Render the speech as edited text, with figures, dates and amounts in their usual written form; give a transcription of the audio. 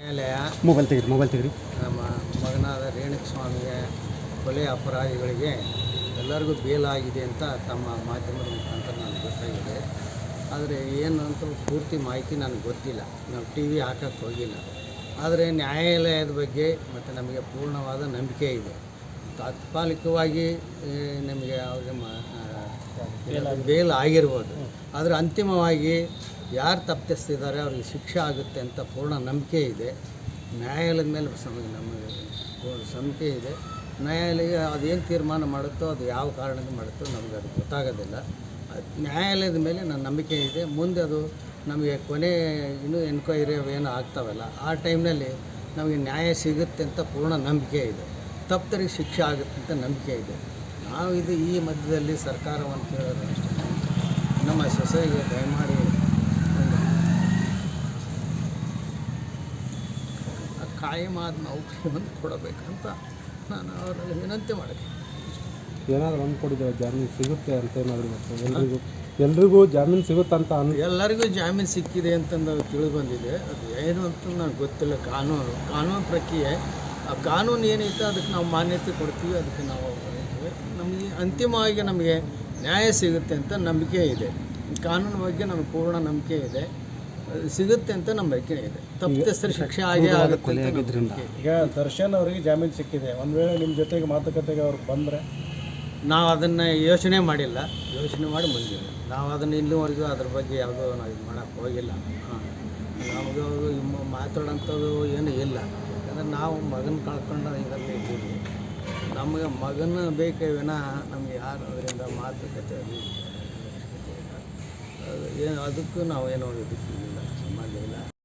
ನ್ಯಾಯಾಲಯ ಮೊಬೈಲ್ ತೆಗ್ರಿ ನಮ್ಮ ಮಗನಾದ ರೇಣುಕಸ್ವಾಮಿಗೆ ಕೊಲೆ ಅಪರಾಧಿಗಳಿಗೆ ಎಲ್ಲರಿಗೂ ಬೇಲಾಗಿದೆ ಅಂತ ತಮ್ಮ ಮಾಧ್ಯಮದ ಮುಖಾಂತರ ನನಗೆ ಗೊತ್ತಾಗಿದೆ. ಆದರೆ ಏನು ಅಂತ ಪೂರ್ತಿ ಮಾಹಿತಿ ನನಗೆ ಗೊತ್ತಿಲ್ಲ, ನಾವು ಟಿ ವಿ ಹಾಕಕ್ಕೆ ಹೋಗಿಲ್ಲ. ಆದರೆ ನ್ಯಾಯಾಲಯದ ಬಗ್ಗೆ ಮತ್ತು ನಮಗೆ ಪೂರ್ಣವಾದ ನಂಬಿಕೆ ಇದೆ. ತಾತ್ಕಾಲಿಕವಾಗಿ ನಮಗೆ ಅವ್ರಿಗೆ ಬೇಲ್ ಆಗಿರ್ಬೋದು, ಆದರೆ ಅಂತಿಮವಾಗಿ ಯಾರು ತಪ್ಪಿಸ್ತಿದ್ದಾರೆ ಅವ್ರಿಗೆ ಶಿಕ್ಷೆ ಆಗುತ್ತೆ ಅಂತ ಪೂರ್ಣ ನಂಬಿಕೆ ಇದೆ. ನ್ಯಾಯಾಲಯದ ಮೇಲೆ ನಮಗೆ ಪೂರ್ಣ ನಂಬಿಕೆ ಇದೆ. ನ್ಯಾಯಾಲಯ ಅದೇನು ತೀರ್ಮಾನ ಮಾಡುತ್ತೋ ಅದು ಯಾವ ಕಾರಣಕ್ಕೆ ಮಾಡುತ್ತೋ ನಮಗೆ ಅದು ಗೊತ್ತಾಗೋದಿಲ್ಲ. ನ್ಯಾಯಾಲಯದ ಮೇಲೆ ನನ್ನ ನಂಬಿಕೆ ಇದೆ. ಮುಂದೆ ಅದು ನಮಗೆ ಕೊನೆ ಇನ್ನೂ ಎನ್ಕ್ವೈರಿ ಅವೇನು ಆಗ್ತಾವಲ್ಲ, ಆ ಟೈಮ್ನಲ್ಲಿ ನಮಗೆ ನ್ಯಾಯ ಸಿಗುತ್ತೆ ಅಂತ ಪೂರ್ಣ ನಂಬಿಕೆ ಇದೆ. ತಪ್ಪರಿಗೆ ಶಿಕ್ಷೆ ಆಗುತ್ತೆ ಅಂತ ನಂಬಿಕೆ ಇದೆ. ನಾವು ಈ ಮಧ್ಯದಲ್ಲಿ ಸರ್ಕಾರವನ್ನು ಕೇಳೋದು ಅಷ್ಟೇ, ನಮ್ಮ ಸೊಸೆಗೆ ದಯಮಾಡಿ ಕಾಯಮಾದ ನೌಕರಿಯನ್ನು ಕೊಡಬೇಕಂತ ನಾನು ಅವರಲ್ಲಿ ವಿನಂತಿ ಮಾಡಿದೆ. ಏನಾದರೂ ಅಂದ್ಕೊಂಡಿದ್ದೇವೆ ಜಾಮೀನು ಸಿಗುತ್ತೆ ಅಂತ ಏನಾದರೂ ಎಲ್ರಿಗೂ ಜಾಮೀನು ಸಿಗುತ್ತಂತ ಎಲ್ಲರಿಗೂ ಜಾಮೀನು ಸಿಕ್ಕಿದೆ ಅಂತಂದು ತಿಳಿದು ಬಂದಿದೆ. ಅದು ಏನು ಅಂತ ನನಗೆ ಗೊತ್ತಿಲ್ಲ. ಕಾನೂನು ಪ್ರಕ್ರಿಯೆ, ಆ ಕಾನೂನು ಏನೈತೆ ಅದಕ್ಕೆ ನಾವು ಮಾನ್ಯತೆ ಕೊಡ್ತೀವಿ, ಅದಕ್ಕೆ ನಾವು ನಮಗೆ ಅಂತಿಮವಾಗಿ ನಮಗೆ ನ್ಯಾಯ ಸಿಗುತ್ತೆ ಅಂತ ನಂಬಿಕೆ ಇದೆ. ಕಾನೂನು ಬಗ್ಗೆ ನಮಗೆ ಪೂರ್ಣ ನಂಬಿಕೆ ಇದೆ, ಸಿಗುತ್ತೆ ಅಂತ ನಂಬಿಕೆ ಇದೆ. ತಪ್ಪಿತಸ್ಥರ ಶಿಕ್ಷೆ ಆಗೇ ಆಗುತ್ತೆ ಅಂತ ನಂಬಿಕೆ. ಈಗ ದರ್ಶನ್ ಅವರಿಗೆ ಜಾಮೀನು ಸಿಕ್ಕಿದೆ, ಒಂದು ವೇಳೆ ನಿಮ್ಮ ಜೊತೆಗೆ ಮಾತುಕತೆಗೆ ಅವ್ರು ಬಂದರೆ ನಾವು ಅದನ್ನು ಯೋಚನೆ ಮಾಡಿಲ್ಲ, ಯೋಚನೆ ಮಾಡಿ ಬಂದಿಲ್ಲ. ನಾವು ಅದನ್ನು ಇಲ್ಲಿವರೆಗೂ ಅದ್ರ ಬಗ್ಗೆ ಯಾವುದೋ ನಾವು ಇದು ಮಾಡೋಕ್ಕೆ ಹೋಗಿಲ್ಲ. ನಮಗೆ ಮಾತಾಡೋಂಥದ್ದು ಏನೂ ಇಲ್ಲ. ಯಾಕಂದರೆ ನಾವು ಮಗನ ಕಳ್ಕೊಂಡು ಇದರಲ್ಲಿ ಇದ್ದೀವಿ. ನಮಗೆ ಮಗನ ಬೇಕೇ ವಿನಃ ನಮಗೆ ಯಾರು ಅದರಿಂದ ಮಾತುಕತೆ ಅದು ಏನು ಅದಕ್ಕೂ ನಾವೇನೋ ಇದಕ್ಕೆ ಇಲ್ಲ, ಸಂಬಂಧ ಇಲ್ಲ.